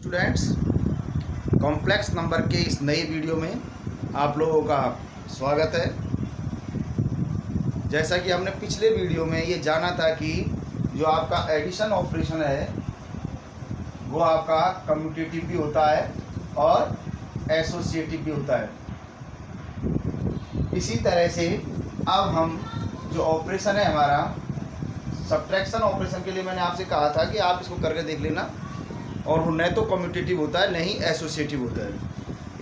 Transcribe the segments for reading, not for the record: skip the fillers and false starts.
Students, complex number के इस नए वीडियो में आप लोगों का स्वागत है। जैसा कि हमने पिछले वीडियो में ये जाना था कि जो आपका एडिशन ऑपरेशन है वो आपका कम्यूटेटिव भी होता है और एसोसिएटिव भी होता है। इसी तरह से अब हम जो ऑपरेशन है हमारा सब्ट्रैक्शन ऑपरेशन के लिए मैंने आपसे कहा था कि आप इसको करके देख लेना, और वो न तो कम्यूटेटिव होता है न ही एसोसिएटिव होता है।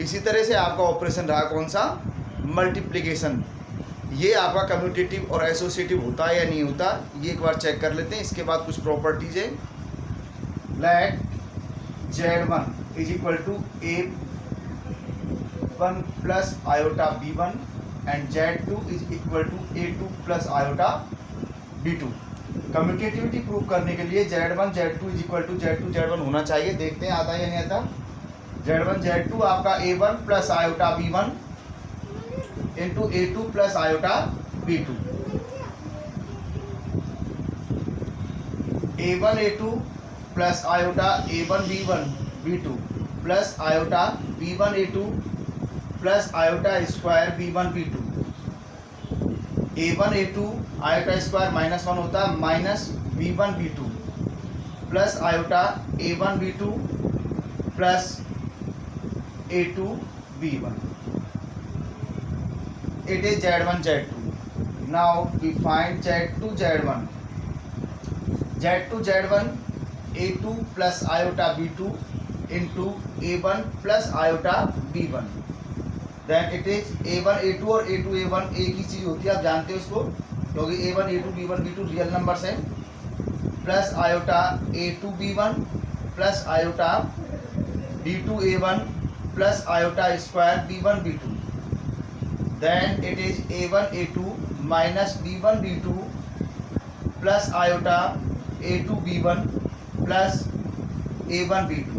इसी तरह से आपका ऑपरेशन रहा कौन सा, मल्टीप्लिकेशन। ये आपका कम्यूटेटिव और एसोसिएटिव होता है या नहीं होता, ये एक बार चेक कर लेते हैं। इसके बाद कुछ प्रॉपर्टीज है। Let Z1 is equal to A1 plus iota B1 and Z2 is equal to A2 plus iota B2। Commutativity prove करने के लिए Z1 Z2 is equal to Z2 Z1 होना चाहिए। देखते हैं आता है या नहीं आता। Z1 Z2 आपका A1 plus iota B1 into A2 plus iota B2। A1 A2 plus iota A1 B1 B2 plus iota B1 A2 plus iota square B1 B2। A1 A2 iota square -1 होता है, minus B1 B2 plus iota A1 B2 plus A2 B1। It is Z1 Z2। Now we find Z2 Z1। Z2 Z1 A2 plus iota B2 into A1 plus iota B1। Then it is A1 A2 और A2 A1 एक ही चीज़ होती है, आप जानते हो इसको, क्योंकि A1 A2 B1 B2 real numbers हैं। Plus iota A2 B1 plus iota B2 A1 plus iota square B1 B2। Then it is A1 A2 minus B1 B2 plus iota A2 B1 plus A1 B2।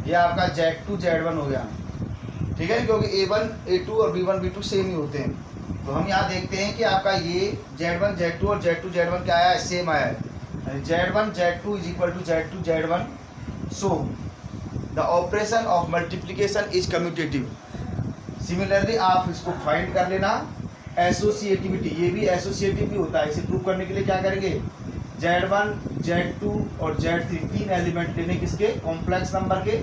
यह आपका Z2 Z1 हो गया, ठीक है, क्योंकि A1 A2 और B1 B2 same ही होते हैं। तो हम यहाँ देखते हैं कि आपका ये Z1 Z2 और Z2 Z1 क्या आया है, सेम आया है। Z1 Z2 is equal to Z2 Z1। So the operation of multiplication is commutative. Similarly आप इसको फाइंड कर लेना। एसोसिएटिविटी, ये भी एसोसिएटिव भी होता है। इसे प्रूव करने के लिए क्या करेंगे, Z1 Z2 और Z3 तीन एलिमेंट लेने किसके, कॉम्प्लेक्स नंबर के,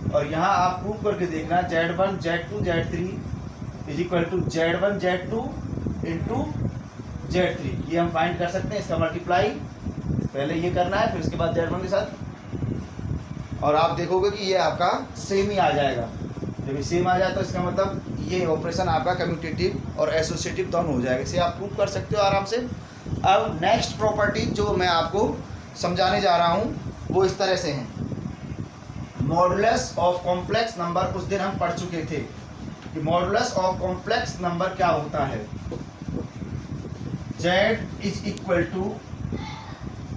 और यहाँ आप प्रूव करके देखना Z1 Z2 Z3 is equal to Z1 Z2 into Z3। ये हम फाइंड कर सकते हैं। इसका मल्टीप्लाई पहले ये करना है, फिर उसके बाद Z1 के साथ, और आप देखोगे कि ये आपका सेम ही आ जाएगा। जब ये सेम आ जाए तो इसका मतलब ये ऑपरेशन आपका कम्यूटेटिव और एसोसिएटिव दोनों हो जाएगा। इसे आप प्रूव कर सकते हो आराम से। अब नेक्स्ट प्रॉपर्टी जो मैं आपको समझाने जा रहा हूँ वो इस तरह से है। मॉडुलस ऑफ कॉम्प्लेक्स नंबर, उस दिन हम पढ़ चुके थे कि मॉडुलस ऑफ कॉम्प्लेक्स नंबर क्या होता है। Z is equal to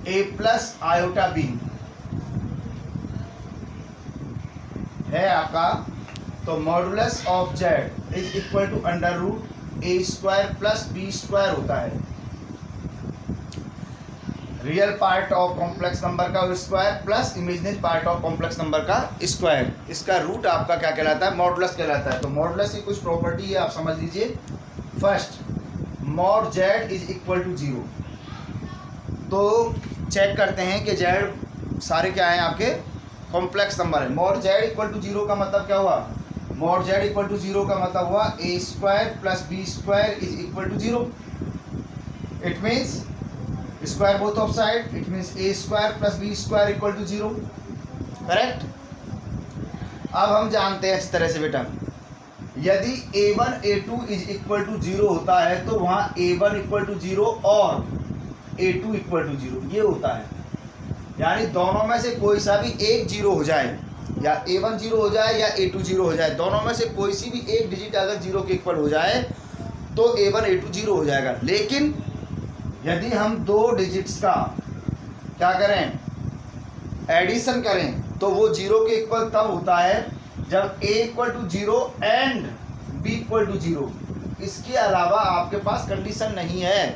A plus iota B है आपका। तो modulus of Z is equal to under root A square plus B square होता है। Real part of complex number का square plus imaginary part of complex number का square, इसका root आपका क्या कहलाता है, मॉडुलस कहलाता है। तो मॉडुलस की कुछ प्रॉपर्टी है, आप समझ लीजिए। First, mod Z is equal to 0। तो चेक करते हैं कि Z सारे क्या हैं आपके, कॉम्प्लेक्स नंबर है। मॉड Z इक्वल टू 0 का मतलब क्या हुआ, मॉड Z इक्वल टू 0 का मतलब हुआ A square plus B square is equal to 0। It means square both of side, it means A square plus B square equal to 0। Correct. अब हम जानते हैं इस तरह से बेटा, यदि A1 A2 is equal to 0 होता है तो वहाँ A1 इक्वल टू 0 और A2 इक्वल टू 0 ये होता है। यानी दोनों में से कोई सा भी एक 0 हो जाए, या A1 0 हो जाए या A2 0 हो जाए, दोनों में से कोई सी भी एक डिजिट अगर 0 के इक्वल हो जाए तो A1 A2 0 हो जाएगा। लेकिन यदि हम दो डिजिट्स का क्या करें, एडिशन करें, तो वो 0 के इक्वल तब होता है जब A equal to 0 and B equal to 0। इसके अलावा आपके पास कंडीशन नहीं है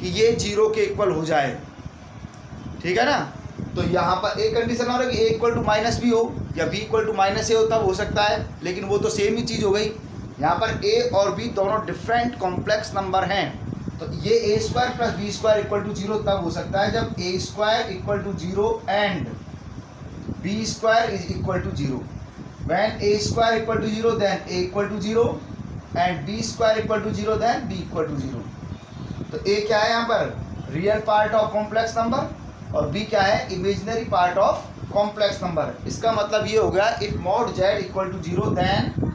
कि ये 0 के इक्वल हो जाए, ठीक है ना। तो यहाँ पर एक कंडीशन और है कि a equal to minus B हो या b equal to minus A हो, तब हो सकता है, लेकिन वो तो सेम ही चीज़ हो गई। यहाँ पर a और b दोनों डिफरेंट कॉम्प्लेक्स नंबर हैं, तो ये a square plus B square equal to zero तब हो सकता है जब a square equal to zero and b square is equal to zero. When a square equal to zero then a equal to zero and b square equal to zero then b equal to zero. तो a क्या है यहाँ पर? Real part of complex number, और b क्या है? Imaginary part of complex number. इसका मतलब ये हो गया if mod z equal to zero then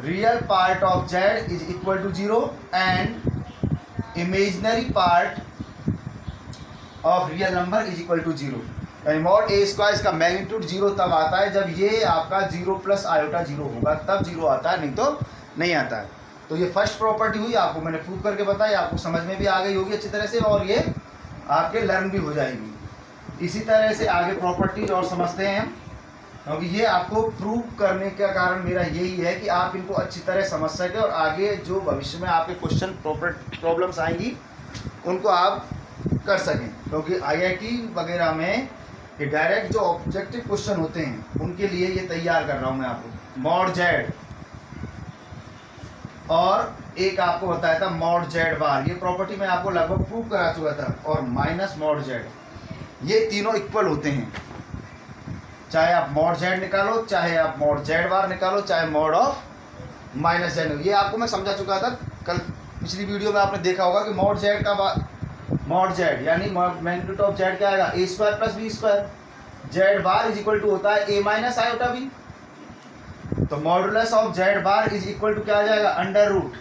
real part of z is equal to zero and imaginary part of real number is equal to zero. यानी mod A square इसका magnitude zero तब आता है जब ये आपका जीरो प्लस आयोटा जीरो होगा, तब जीरो आता है, नहीं तो नहीं आता है। तो ये फर्स्ट प्रॉपर्टी हुई, आपको मैंने प्रूव करके बताई, आपको समझ में भी आ गई होगी अच्छी तरह से, और ये आपके लर्न भी हो जाएगी। इसी तरह से आगे प्रॉपर्टीज और समझते हैं हम, क्योंकि ये आपको प्रूव करने का कारण मेरा यही है कि आप इनको अच्छी तरह समझ सकें और आगे जो भविष्य में आपके क्वेश्चन प्रॉब्लम्स आएंगी उनको आप कर सकें। क्योंकि आईआईटी वगैरह में ये डायरेक्ट जो ऑब्जेक्टिव क्वेश्चन होते हैं उनके लिए ये तैयार कर रहा हूँ मैं आपको। मॉड जेड और एक आपको बताया था मॉड जेड बार, ये प्रॉपर्टी मैं आपको लगभग प्रूव करा चुका था, और माइनस मॉड जेड, ये तीनों इक्वल होते हैं। चाहे आप मॉड जेड निकालो, चाहे आप मॉड जेड बार निकालो, चाहे मॉड ऑफ माइनस जेड, ये आपको मैं समझा चुका था कल पिछली वीडियो में। आपने देखा होगा कि मॉड जेड का मॉड जेड यानी मैग्नीट्यूड ऑफ जेड क्या आएगा? A square plus B square. Z bar is equal to होता है ए माइनस आयोटा बी, तो modulus of z bar is equal to क्या आ जाएगा? Under root.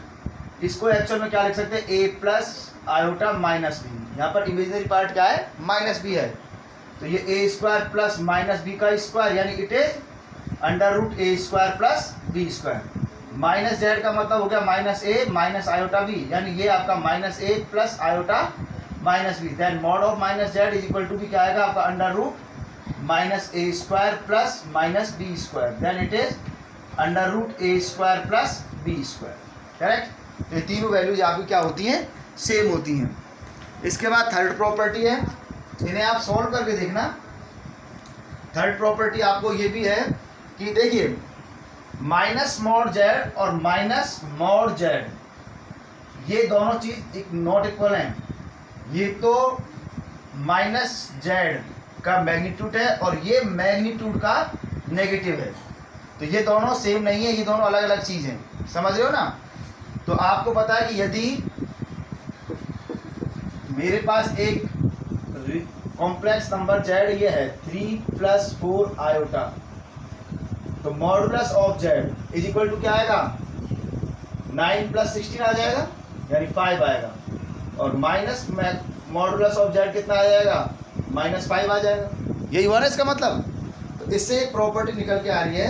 इसको एक्चुअल में क्या लिख सकते हैं? ए प्लस आयोटा माइनस बी। यहाँ पर इमेजिनरी पार्ट क्या है? माइनस बी है, तो ये A square plus minus B का स्क्वायर यानी it is under root A square plus B square. Minus Z का मतलब हो गया minus A minus iota B, यानी ये आपका minus A plus iota minus B. Then mod of minus Z is equal to भी क्या आएगा आपका? Under root minus A square plus minus B square, then it is under root A square plus B square. Correct? ये तीनों values आपकी क्या होती हैं? सेम होती हैं। इसके बाद थर्ड प्रॉपर्टी है, इन्हें आप सॉल्व करके देखना। थर्ड प्रॉपर्टी आपको ये भी है कि देखिए माइनस मॉड जेड और माइनस मॉड जेड ये दोनों चीज नॉट इक्वल हैं। ये तो माइनस जेड का मैग्नीट्यूड है और ये मैग्नीट्यूड का नेगेटिव है, तो ये दोनों सेम नहीं है, ये दोनों अलग अलग चीज़ हैं। समझ रहे हो ना? तो आपको पता है कि यदि मेरे पास एक कॉम्प्लेक्स नंबर जेड ये है 3 प्लस 4 आयोटा, तो modulus of Z is equal to क्या आएगा? 9 प्लस 16 आ जाएगा, यानी 5 आएगा, और माइनस मॉडुलस ऑफ जेड कितना आ जाएगा? -5 आ जाएगा। यही हुआ ना इसका मतलब? तो इससे एक प्रॉपर्टी निकल के आ रही है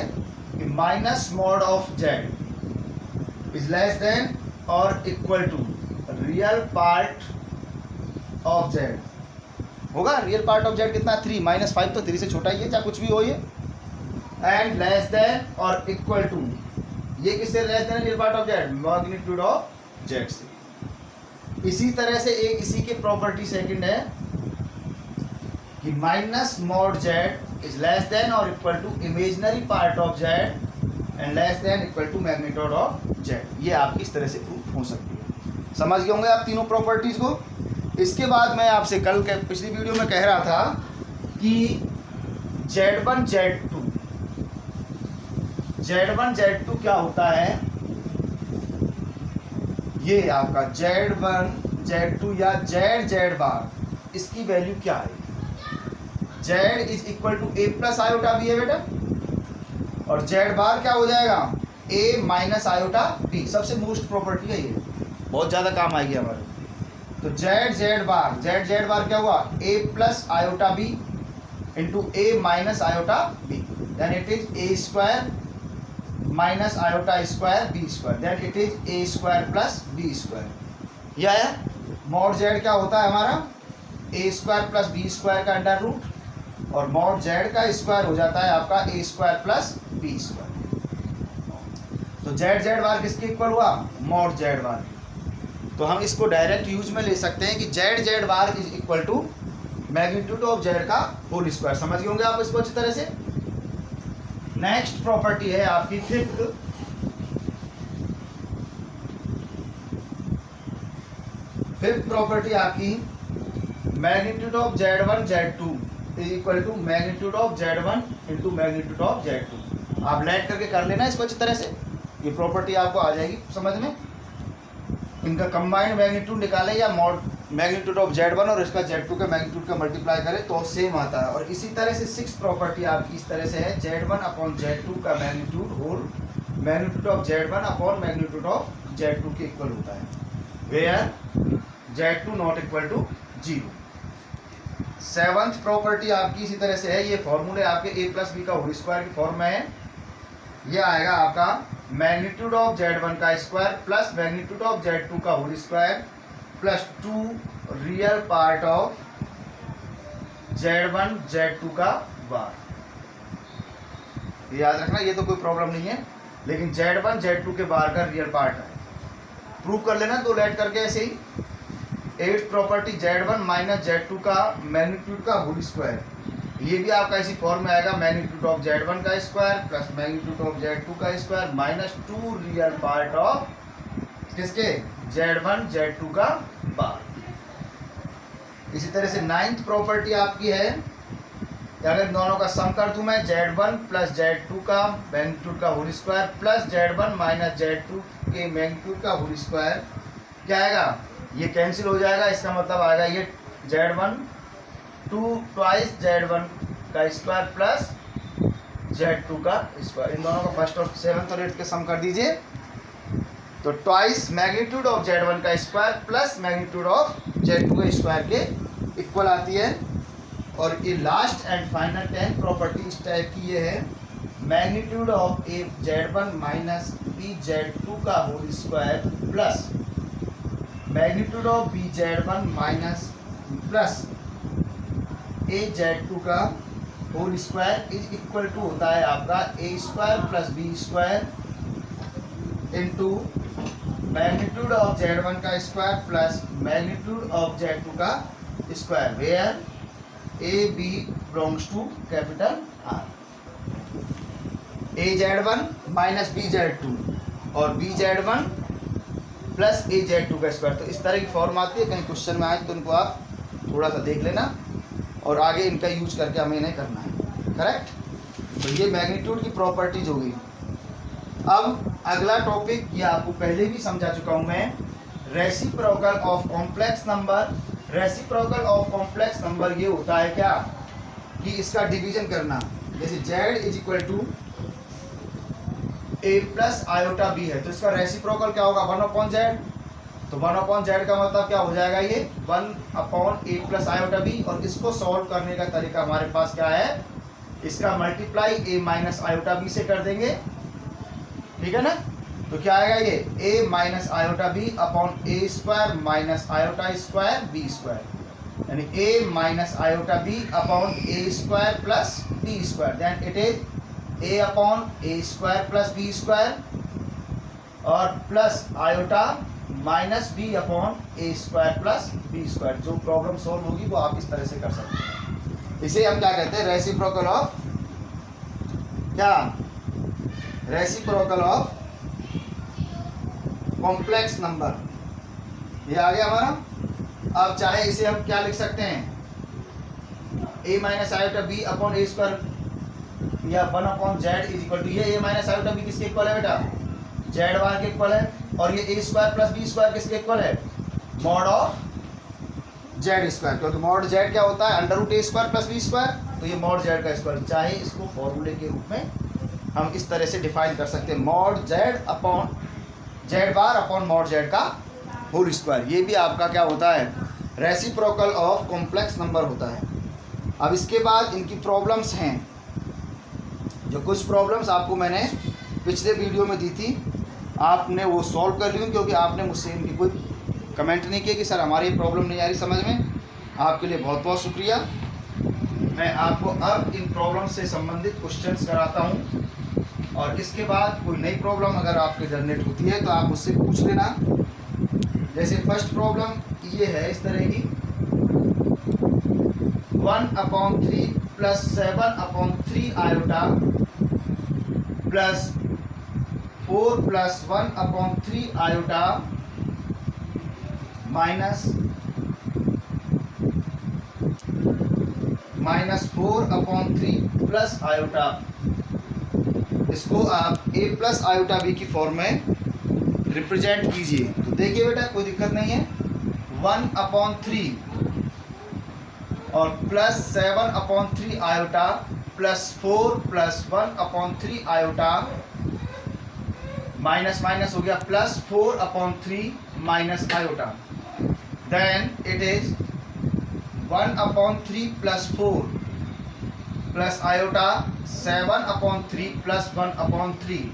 कि minus mod of Z is less than और equal to real part of z होगा। रियल पार्ट ऑफ जेड कितना? 3, -5 तो 3 से छोटा ही है, चाहे कुछ भी हो ये, एंड लेस देन और इक्वल टू, ये किससे less than? Real part of Z, magnitude of Z से। इसी तरह से एक इसी की प्रॉपर्टी सेकंड है कि minus mod z is less than और equal to imaginary part of z and less than equal to magnitude of z. ये आपकी इस तरह से प्रूफ हो सकती है। समझ गए होंगे आप तीनों प्रॉपर्टीज को। इसके बाद मैं आपसे कल के पिछली वीडियो में कह रहा था कि Z1 Z2 क्या होता है? ये आपका Z1 Z2 या Z बार, इसकी वैल्यू क्या है? Z is equal to A plus iota B है बेटा, और Z बार क्या हो जाएगा? A minus iota B. सबसे मोस्ट प्रॉपर्टी है ये, बहुत ज़्यादा काम आएगी हमारे। तो Z बार क्या हुआ? A plus iota b into a minus iota b, then it is a square minus iota square b square, then it is a square plus B square. यह है मॉड जेड क्या होता है हमारा? A square plus B square का under root, और mod z का square हो जाता है आपका a square plus B square. तो जेड बार किसके इक्वल हुआ? मॉड जेड बार। तो हम इसको डायरेक्ट यूज में ले सकते हैं कि Z bar is equal to magnitude of Z का होल स्क्वायर। समझ गए होंगे आप इसको अच्छी तरह से। नेक्स्ट प्रॉपर्टी है आपकी फिफ्थ, प्रॉपर्टी आपकी magnitude of Z1 Z2 is equal to magnitude of Z1 into magnitude of Z2। आप लेट करके कर लेना इसको अच्छी तरह से, ये प्रॉपर्टी आपको आ जाएगी समझ में। इनका कंबाइंड मैग्नीट्यूड निकाले या मॉड मैग्नीट्यूड ऑफ Z1 और इसका Z2 का मैग्नीट्यूड का मल्टीप्लाई करें तो सेम आता है। और इसी तरह से सिक्स प्रॉपर्टी आपकी इस तरह से है, Z1 अपॉन Z2 का magnitude whole magnitude of Z1 upon magnitude of Z2 के इक्वल होता है, where Z2 not equal to 0। Seventh property आपकी इसी तरह से है, ये फॉर्मूले आपके a प्लस बी का होल स्क्वायर की फॉर्म में है। ये आएगा आपका मैग्नीट्यूड ऑफ Z1 का square plus magnitude of Z2 का whole square plus 2 real part of Z1 Z2 का बार। याद रखना ये तो कोई प्रॉब्लम नहीं है, लेकिन Z1 Z2 के बार का रियल पार्ट है। प्रूव कर लेना दो लेट करके ऐसे ही। Eighth property Z1 minus Z2 का मैग्नीट्यूड का होल स्क्वायर, ये भी आपका इसी फॉर्म में आएगा, मैग्नीट्यूड ऑफ Z1 का square plus magnitude of Z2 का square minus 2 real part of किसके Z1 Z2 का बार। इसी तरह से नाइन्थ प्रॉपर्टी आपकी है, अगर दोनों का सम कर दूं मैं Z1 प्लस Z2 का मैग्नीट्यूड का whole square plus Z1 minus Z2 के मैग्नीट्यूड का होल स्क्वायर, क्या आएगा, ये कैंसिल हो जाएगा। इसका मतलब आएगा ये Z1 ट्वाइस Z1 का स्क्वायर प्लस Z2 का स्क्वायर। इन दोनों का फर्स्ट और सेवंथ और एट्थ के सम कर दीजिए तो ट्वाइस मैग्नीट्यूड ऑफ Z1 का square plus magnitude of Z2 का स्क्वायर के इक्वल आती है। और ये last and final 10th property इस टाइप की ये है, magnitude of a Z1 minus b Z2 का whole square plus magnitude of b Z1 minus plus a Z2 का whole square is equal to होता है आपका a square plus B square into magnitude of Z1 का square plus magnitude of Z2 का square, where a b belongs to capital R. A Z1 minus b Z2 और B Z1 plus a Z2 का square. तो इस तरह की form आती है, कहीं क्वेश्चन में आए तो उनको आप थोड़ा सा देख लेना और आगे इनका यूज करके हमें नहीं करना है, करेक्ट। तो ये मैग्नीट्यूड की प्रॉपर्टीज हो गई। अब अगला टॉपिक, ये आपको पहले भी समझा चुका हूं मैं, reciprocal of complex number. Reciprocal of complex number ये होता है क्या कि इसका डिवीजन करना, जैसे Z is equal to a plus iota B है तो इसका रेसिप्रोकल क्या होगा 1/z। तो 1/z का मतलब क्या हो जाएगा, ये 1/a प्लस आयोटा बी। और इसको सॉल्व करने का तरीका हमारे पास क्या है, इसका multiply a minus iota B से कर देंगे, ठीक है ना। तो क्या आएगा ये a minus iota B upon A square minus iota square b square, यानी a minus iota B upon A square plus B square, then it is a upon A square plus B square और plus iota minus b upon ए square plus B square. जो problem solve होगी वो आप इस तरह से कर सकते हैं। इसे हम क्या कहते हैं, रेसिप्रोकल ऑफ क्या, रेसिप्रोकल ऑफ कॉम्प्लेक्स नंबर। ये आ गया हमारा। अब चाहे इसे हम क्या लिख सकते हैं, a minus iota B upon A square या 1/z इज इक्वल टू, ये a माइनस आयोटा बी किसके इक्वल है बेटा, z बार के इक्वल है। और ये a square plus B square किसके इक्वल है, मॉड ऑफ z स्क्वायर, क्योंकि मॉड z क्या होता है, under root a square plus B square, तो ये मॉड z का स्क्वायर। चाहे इसको फॉर्मूले के रूप में हम इस तरह से डिफाइन कर सकते हैं, mod z upon z bar upon mod z का होल स्क्वायर। ये भी आपका क्या होता है, रेसिप्रोकल ऑफ कॉम्प्लेक्स नंबर होता है। अब इसके बाद इनकी प्रॉब्लम्स हैं, जो कुछ प्रॉब्लम्स आपको मैंने पिछले वीडियो में दी थी, आपने वो सॉल्व कर ली, क्योंकि आपने मुझसे इनकी कोई कमेंट नहीं किया कि सर हमारी ये प्रॉब्लम नहीं आ रही समझ में। आपके लिए बहुत बहुत शुक्रिया। मैं आपको अब इन प्रॉब्लम से संबंधित क्वेश्चंस कराता हूं और इसके बाद कोई नई प्रॉब्लम अगर आपके जनरेट होती है तो आप मुझसे पूछ लेना। जैसे फर्स्ट प्रॉब्लम ये है इस तरह की, 1/3 plus 7/3 iota plus 4 plus 1/3 iota minus 4/3 plus iota. इसको आप a प्लस आयोटा b की फॉर्म में रिप्रेजेंट कीजिए। तो देखिए बेटा, कोई दिक्कत नहीं है। 1/3 और plus 7/3 iota plus 4 plus 1/3 iota minus minus हो गया plus 4/3 minus iota. Then it is 1/3 plus 4 plus iota 7/3 plus 1/3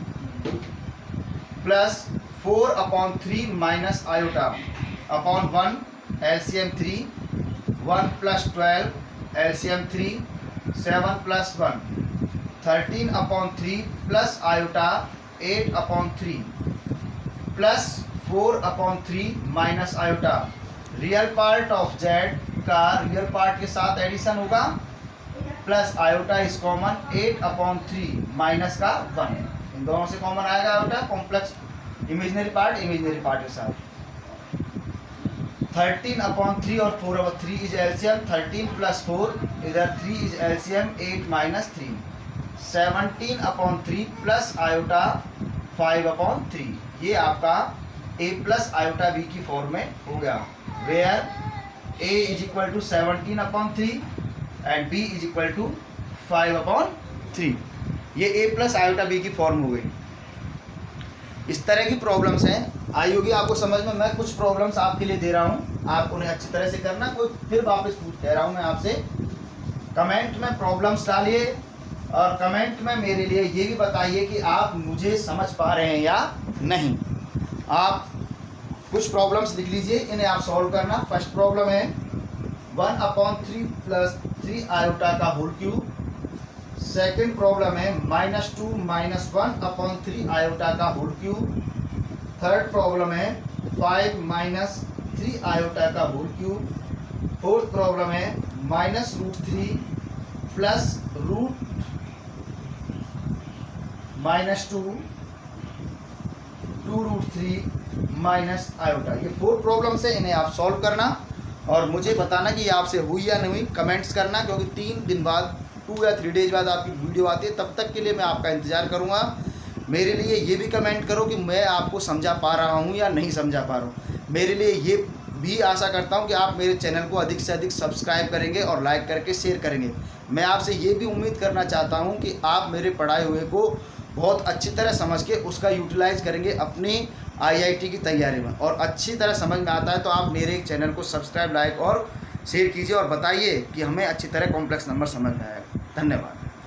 plus 4/3 minus iota upon 1 LCM 3 1 plus 12 LCM 3 7 plus 1 13/3 plus iota 8/3 plus 4/3 minus iota. Real part of Z का real part के साथ addition होगा plus iota is common 8/3 minus का 1, इन दोनों से common आएगा iota. Complex imaginary part के साथ 13/3 और 4/3 इज एलसीएम 13 प्लस 4 इधर 3 is LCM 8 minus 3 17/3 plus iota 5/3। ये आपका a प्लस आयोटा b की फॉर्म में हो गया, where a is equal to 17/3 and b is equal to 5/3। ये a प्लस आयोटा b की फॉर्म हो गई। इस तरह की प्रॉब्लम्स हैं, आई होगी आपको समझ में। मैं कुछ प्रॉब्लम्स आपके लिए दे रहा हूँ, आप उन्हें अच्छी तरह से करना। कोई फिर वापस कह रहा हूँ मैं आपसे, कमेंट में प्रॉब्लम्स डालिए और कमेंट में मेरे लिए ये भी बताइए कि आप मुझे समझ पा रहे हैं या नहीं। आप कुछ प्रॉब्लम्स लिख लीजिए, इन्हें आप सॉल्व करना। फर्स्ट प्रॉब्लम है 1/3 प्लस 3 आयोटा का होल क्यूब। सेकेंड प्रॉब्लम है -2 माइनस 1/3 आयोटा का होल क्यूब। थर्ड प्रॉब्लम है 5 माइनस 3 आयोटा का होल क्यूब। फोर्थ प्रॉब्लम है -√3 प्लस √-2 2√3 माइनस आयोटा। ये 4 प्रॉब्लम्स है, इन्हें आप सॉल्व करना और मुझे बताना कि ये आपसे हुई या नहीं हुई। कमेंट्स करना, क्योंकि 3 दिन बाद 2 या 3 डेज बाद आपकी वीडियो आती है, तब तक के लिए मैं आपका इंतज़ार करूँगा। मेरे लिए ये भी कमेंट करो कि मैं आपको समझा पा रहा हूँ या नहीं समझा पा रहा हूँ। मेरे लिए ये भी आशा करता हूँ कि आप मेरे चैनल को अधिक से अधिक सब्सक्राइब करेंगे और लाइक करके शेयर करेंगे। मैं आपसे ये भी उम्मीद करना चाहता हूँ कि आप मेरे पढ़ाए हुए को बहुत अच्छी तरह समझ के उसका यूटिलाइज करेंगे अपनी IIT की तैयारी में, और अच्छी तरह समझ में आता है तो आप मेरे चैनल को सब्सक्राइब, लाइक और शेयर कीजिए और बताइए कि हमें अच्छी तरह कॉम्प्लेक्स नंबर समझ में आएगा। धन्यवाद।